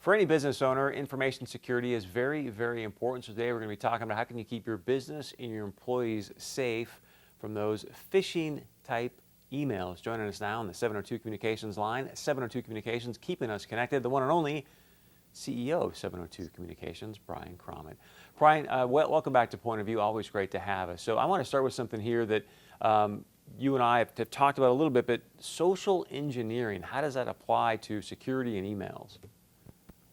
For any business owner, information security is very, very important. So today we're going to be talking about how can you keep your business and your employees safe from those phishing type emails. Joining us now on the 702 Communications line, 702 Communications, keeping us connected, the one and only CEO of 702 Communications, Brian Crommett. Brian, welcome back to Point of View. Always great to have us. So I want to start with something here that you and I have talked about a little bit, but social engineering, how does that apply to security and emails?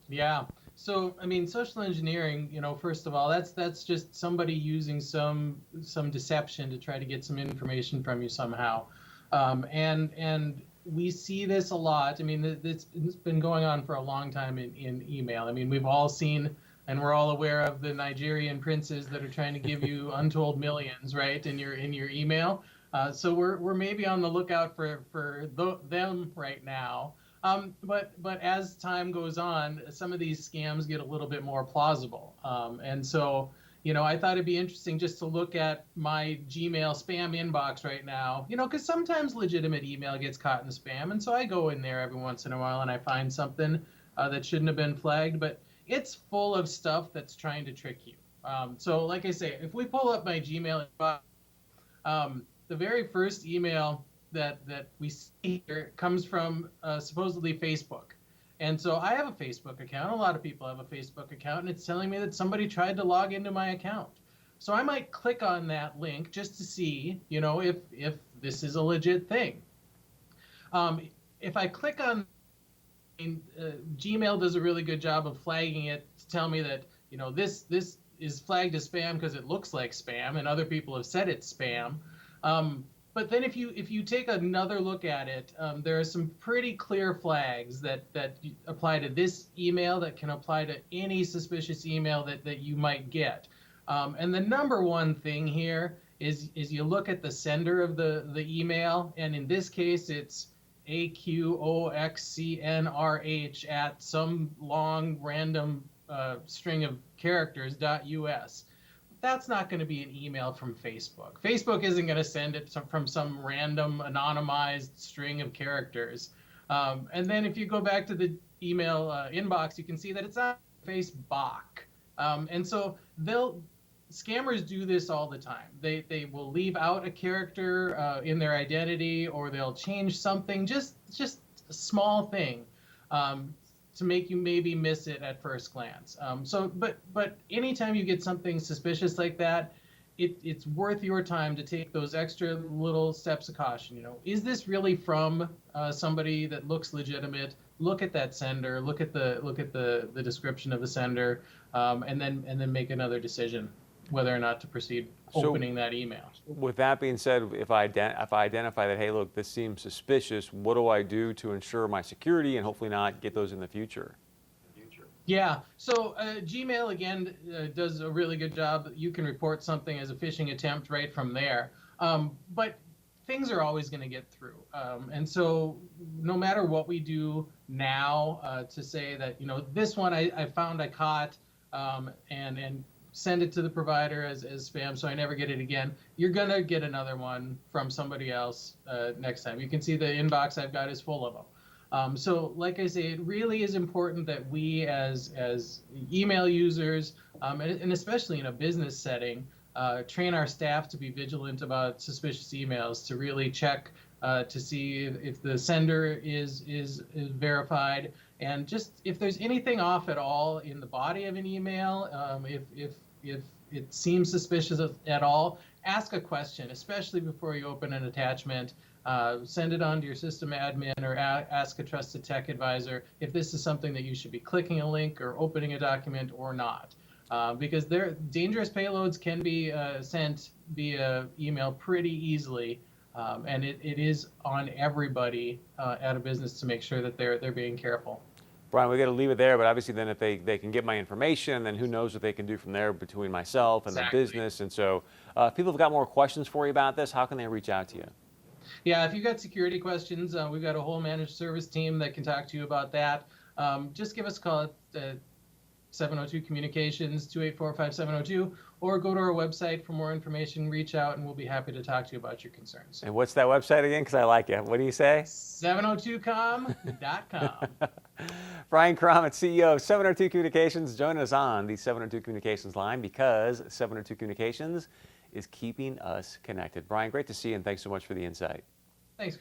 Yeah. So, I mean, social engineering, first of all, that's just somebody using some deception to try to get some information from you somehow. And we see this a lot. I mean, it's been going on for a long time in email. I mean, we've all seen and we're all aware of the Nigerian princes that are trying to give you untold millions, right, in your email. So we're maybe on the lookout for them right now. But as time goes on, some of these scams get a little bit more plausible. And so, I thought it'd be interesting just to look at my Gmail spam inbox right now, because sometimes legitimate email gets caught in spam. And so I go in there every once in a while and I find something that shouldn't have been flagged, but it's full of stuff that's trying to trick you. So like I say, if we pull up my Gmail inbox, the very first email that we see here comes from supposedly Facebook. And so I have a Facebook account. A lot of people have a Facebook account, and it's telling me that somebody tried to log into my account. So I might click on that link just to see, if this is a legit thing. If I click on, Gmail does a really good job of flagging it to tell me that, this is flagged as spam because it looks like spam, and other people have said it's spam. But then if you take another look at it, there are some pretty clear flags that apply to this email that can apply to any suspicious email that you might get. And the number one thing here is you look at the sender of the email, and in this case it's AQOXCNRH at some long random string of characters .us. That's not going to be an email from Facebook. Facebook isn't going to send it from some random anonymized string of characters. And then if you go back to the email inbox, you can see that it's not Facebook. And so scammers do this all the time. They will leave out a character in their identity, or they'll change something, just a small thing. To make you maybe miss it at first glance. But anytime you get something suspicious like that, it's worth your time to take those extra little steps of caution. Is this really from somebody that looks legitimate? Look at that sender. Look at the description of the sender, and then make another decision whether or not to proceed opening that email. With that being said, if I identify that, hey, look, this seems suspicious, what do I do to ensure my security and hopefully not get those in the future? Yeah, so Gmail, again, does a really good job. You can report something as a phishing attempt right from there. But things are always going to get through. And so no matter what we do now to say that, this one I found I caught and send it to the provider as spam so I never get it again, you're going to get another one from somebody else next time. You can see the inbox I've got is full of them. So like I say, it really is important that we as email users, and especially in a business setting, train our staff to be vigilant about suspicious emails, to really check to see if the sender is verified, and just if there's anything off at all in the body of an email, if it seems suspicious at all, ask a question, especially before you open an attachment. Send it on to your system admin, or ask a trusted tech advisor if this is something that you should be clicking a link or opening a document or not. Because dangerous payloads can be sent via email pretty easily. And it is on everybody at a business to make sure that they're being careful. Brian, we got to leave it there, but obviously then if they can get my information, then who knows what they can do from there between myself and the business. And so if people have got more questions for you about this, how can they reach out to you? Yeah, if you've got security questions, we've got a whole managed service team that can talk to you about that. Just give us a call at 702 Communications, 284-5702, or go to our website for more information. Reach out, and we'll be happy to talk to you about your concerns. And what's that website again? Because I like it. What do you say? 702com.com. Brian Karamet, CEO of 702 Communications, joining us on the 702 Communications line because 702 Communications is keeping us connected. Brian, great to see you, and thanks so much for the insight.